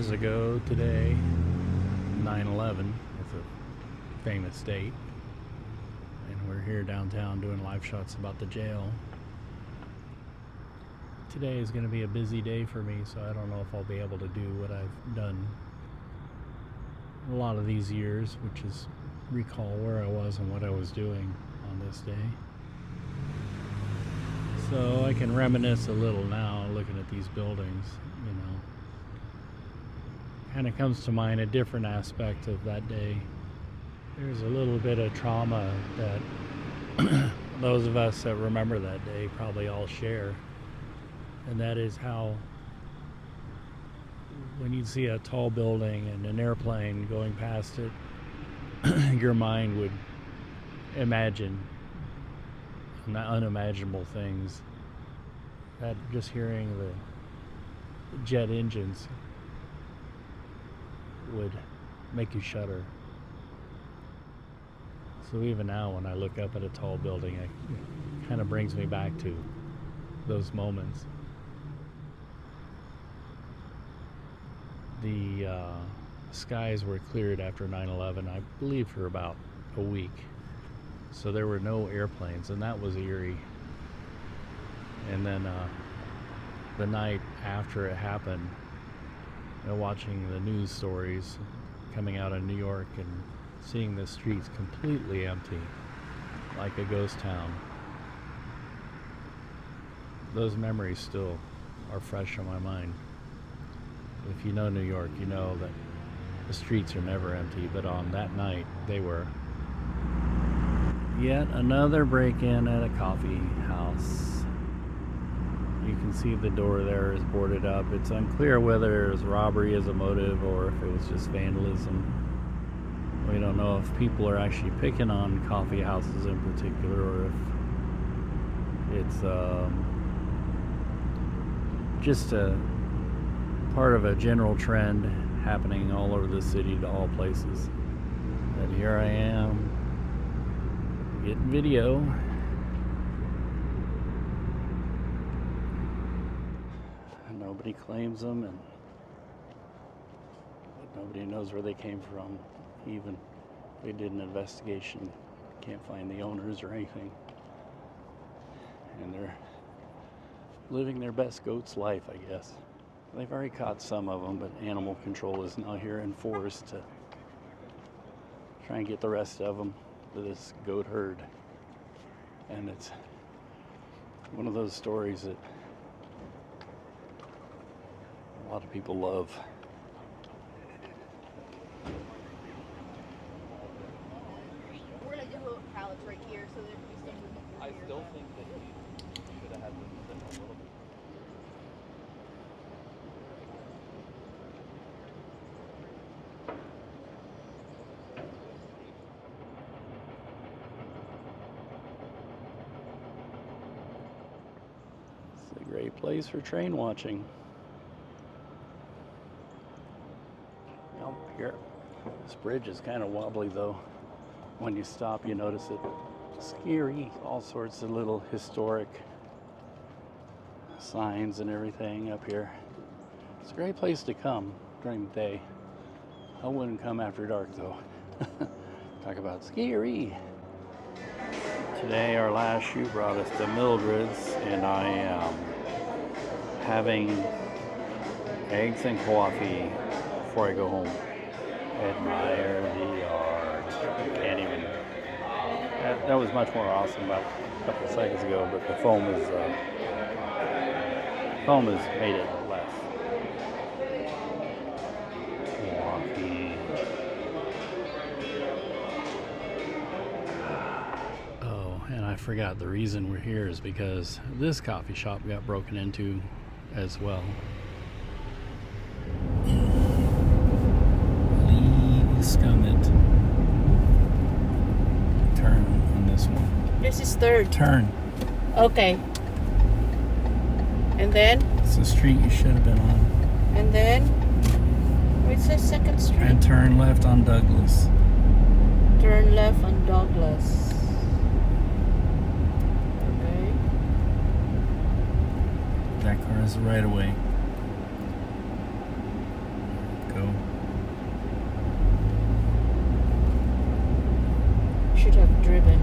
years ago today, 9/11, it's a famous date, and we're here downtown doing live shots about the jail. Today is going to be a busy day for me, so I don't know if I'll be able to do what I've done a lot of these years, which is recall where I was and what I was doing on this day. So I can reminisce a little now looking at these buildings, you know. Kind of comes to mind a different aspect of that day. There's a little bit of trauma that those of us that remember that day probably all share. And that is how when you see a tall building and an airplane going past it, your mind would imagine unimaginable things. That just hearing the jet engines would make you shudder. So even now when I look up at a tall building, it kind of brings me back to those moments. The skies were cleared after 9/11, I believe, for about a week. So there were no airplanes, and that was eerie. And then the night after it happened, you know, watching the news stories coming out of New York and seeing the streets completely empty, like a ghost town. Those memories still are fresh in my mind. If you know New York, you know that the streets are never empty, but on that night they were. Yet another break-in at a coffee house. You can see the door there is boarded up. It's unclear whether it was robbery as a motive or if it was just vandalism. We don't know if people are actually picking on coffee houses in particular, or if it's just a part of a general trend happening all over the city to all places. But here I am getting video. And nobody claims them, and nobody knows where they came from. Even they did an investigation, can't find the owners or anything. And they're living their best goat's life, I guess. They've already caught some of them, but animal control is now here in force to try and get the rest of them to this goat herd. And it's one of those stories that a lot of people love. We're gonna do pallets right here, so there'd be some movement. I still think that he should have had them sit a little bit. It's a great place for train watching. Oh, here. This bridge is kind of wobbly though. When you stop, you notice it. Scary. All sorts of little historic signs and everything up here. It's a great place to come during the day. I wouldn't come after dark though. Talk about scary. Today our last shoot brought us to Mildred's, and I am having eggs and coffee before I go home. Admire the art. Can't even. That was much more awesome about a couple seconds ago, but the foam has made it less. Coffee. Oh, and I forgot the reason we're here is because this coffee shop got broken into as well. Please scum it. Turn on this one. This is third. Turn. Okay. And then? It's the street you should have been on. And then? Where's the second street? And turn left on Douglas. Turn left on Douglas. Okay. That car is right away. go. Should have driven.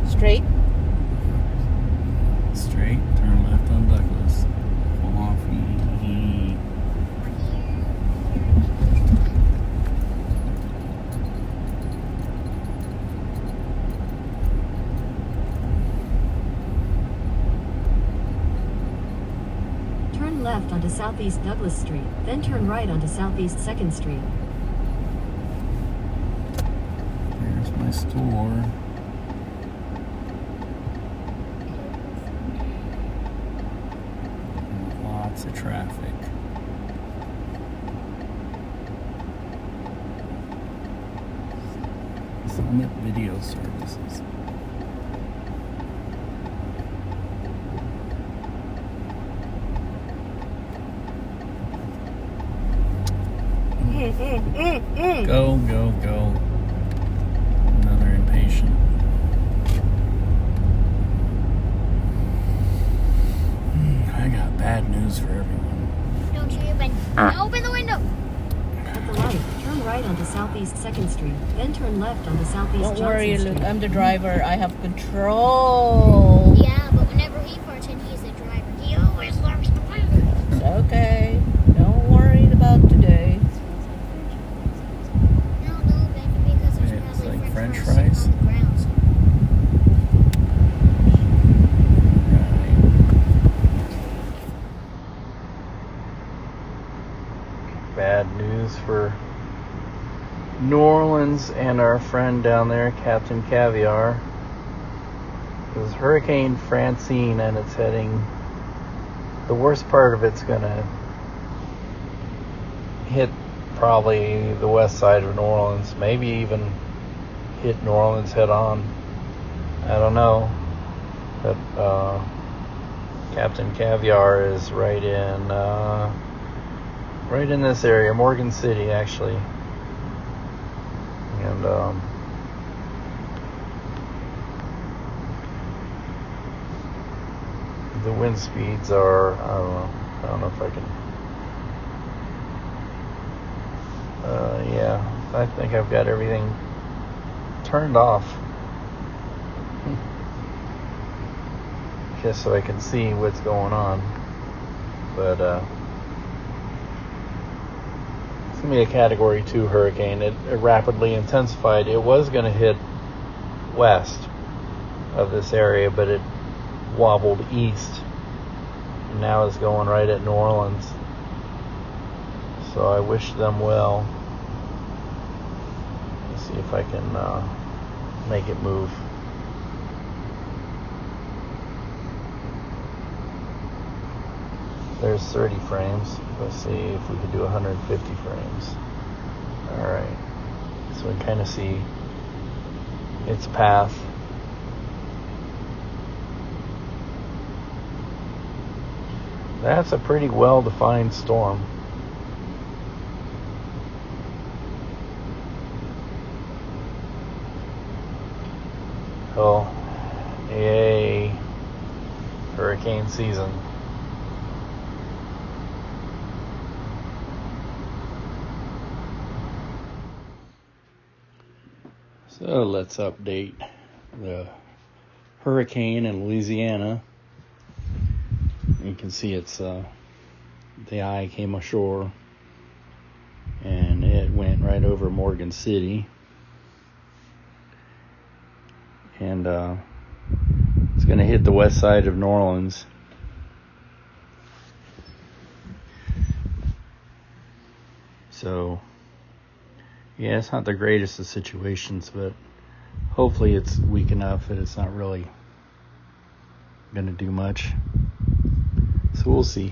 Straight? Straight, turn left on Douglas. Coffee. Turn left onto Southeast Douglas Street, then turn right onto Southeast 2nd Street. There's my store. Lots of traffic. Summit Video Services. Go, go, go. Another impatient. I got bad news for everyone. Don't you open. Open the window. At the light, turn right onto Southeast 2nd Street, then turn left onto Southeast Don't Johnson worry, Street. Luke. I'm the driver. I have control. Yeah, but whenever he parts in, he's the driver. He always learns the pilot. It's okay. Don't worry about today. No, baby, because there's Yeah, it's probably like French French fries fries. sitting on the ground. So Bad news for New Orleans and our friend down there, Captain Caviar. This is Hurricane Francine, and it's heading. The worst part of it's gonna hit probably the west side of New Orleans, maybe even hit New Orleans head on. I don't know, but Captain Caviar is right in this area, Morgan City, actually. And the wind speeds are, I don't know if I can. Yeah, I think I've got everything turned off, just so I can see what's going on. But it's gonna be a Category 2 hurricane. It rapidly intensified. It was gonna hit west of this area, but it wobbled east, and now it's going right at New Orleans. So I wish them well. Let's see if I can make it move. There's 30 frames. Let's see if we can do 150 frames. Alright. So we can kind of see its path. That's a pretty well-defined storm. Oh, yay, hurricane season. So let's update the hurricane in Louisiana. You can see it's the eye came ashore and it went right over Morgan City, and it's going to hit the west side of New Orleans. So yeah, it's not the greatest of situations, but hopefully it's weak enough that it's not really going to do much. So we'll see.